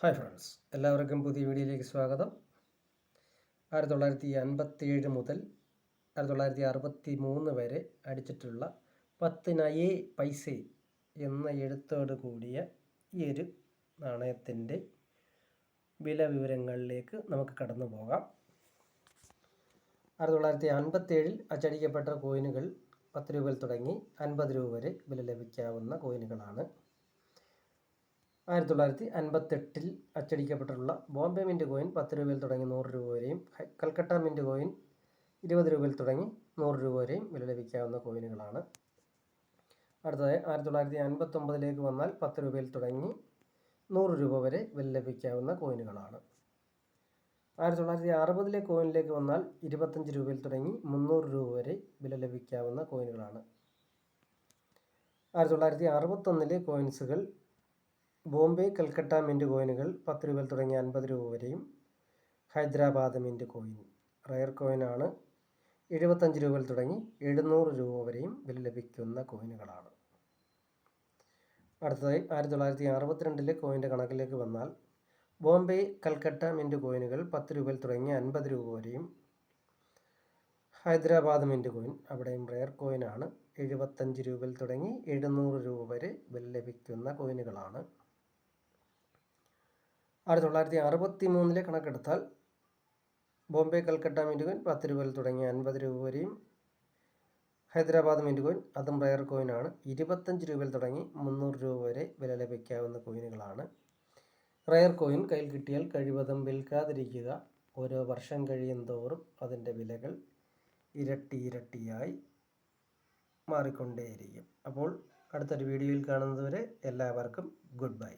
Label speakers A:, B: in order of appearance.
A: Hi friends, എല്ലാവർക്കും പുതിയ വീഡിയോയിലേക്ക് സ്വാഗതം. 1957 മുതൽ 1963 വരെ അടിച്ചിട്ടുള്ള 10 നയേ പൈസേ എന്ന എഴുത്തോട് കൂടിയ ഈ ഒരു നാണയത്തിൻ്റെ വില വിവരങ്ങളിലേക്ക് നമുക്ക് കടന്നു പോകാം. 1957 അച്ചടിക്കപ്പെട്ട കോയിനുകൾ 10 രൂപയിൽ തുടങ്ങി 50 രൂപ വരെ വില ലഭിക്കാവുന്ന കോയിനുകളാണ്. 1958 അച്ചടിക്കപ്പെട്ടിട്ടുള്ള ബോംബെ മിൻറ്റ് കോയിൻ 10 രൂപയിൽ തുടങ്ങി 100 രൂപ വരെയും കൽക്കട്ട മിൻറ്റ് കോയിൻ 20 രൂപയിൽ തുടങ്ങി 100 രൂപ വരെയും വില ലഭിക്കാവുന്ന കോയിനുകളാണ്. അടുത്തതായി 1959 വന്നാൽ 10 രൂപയിൽ തുടങ്ങി 100 രൂപ വരെ വില ലഭിക്കാവുന്ന കോയിനുകളാണ്. 1960 കോയിനിലേക്ക് വന്നാൽ 25 രൂപയിൽ തുടങ്ങി 300 രൂപ വരെ വില ലഭിക്കാവുന്ന കോയിനുകളാണ്. 1961 കോയിൻസുകൾ ബോംബെ കൽക്കട്ട മിൻറ്റ് കോയിനുകൾ 10 രൂപയിൽ തുടങ്ങി 50 രൂപ വരെയും ഹൈദരാബാദ് മിൻറ്റ് കോയിൻ റയർ കോയിനാണ് 75 രൂപയിൽ തുടങ്ങി 700 രൂപ വരെയും വില ലഭിക്കുന്ന കോയിനുകളാണ്. അടുത്തതായി 1962 കോയിൻ്റെ കണക്കിലേക്ക് വന്നാൽ ബോംബെ കൽക്കട്ട മിൻറ്റ് കോയിനുകൾ 10 രൂപയിൽ തുടങ്ങി 50 രൂപ വരെയും ഹൈദരാബാദ് മിൻറ്റ് കോയിൻ അവിടെയും റയർ കോയിനാണ് 75 രൂപയിൽ തുടങ്ങി 700 രൂപ വരെ വില ലഭിക്കുന്ന കോയിനുകളാണ്. 1963 കണക്കെടുത്താൽ ബോംബെ കൽക്കട്ട മിൻറ്റ് കോയിൻ 10 രൂപയിൽ തുടങ്ങി 50 രൂപ വരെയും ഹൈദരാബാദ് മിൻറ്റ് കോയിൻ അതും റയർ കോയിനാണ് 25 രൂപയിൽ തുടങ്ങി 300 രൂപ വരെ വില ലഭിക്കാവുന്ന കോയിനുകളാണ്. റയർ കോയിൻ കയ്യിൽ കിട്ടിയാൽ കഴിവതും വിൽക്കാതിരിക്കുക. ഓരോ വർഷം കഴിയും തോറും അതിൻ്റെ വിലകൾ ഇരട്ടിയായി മാറിക്കൊണ്ടേയിരിക്കും. അപ്പോൾ അടുത്തൊരു വീഡിയോയിൽ കാണുന്നതുവരെ എല്ലാവർക്കും ഗുഡ് ബൈ.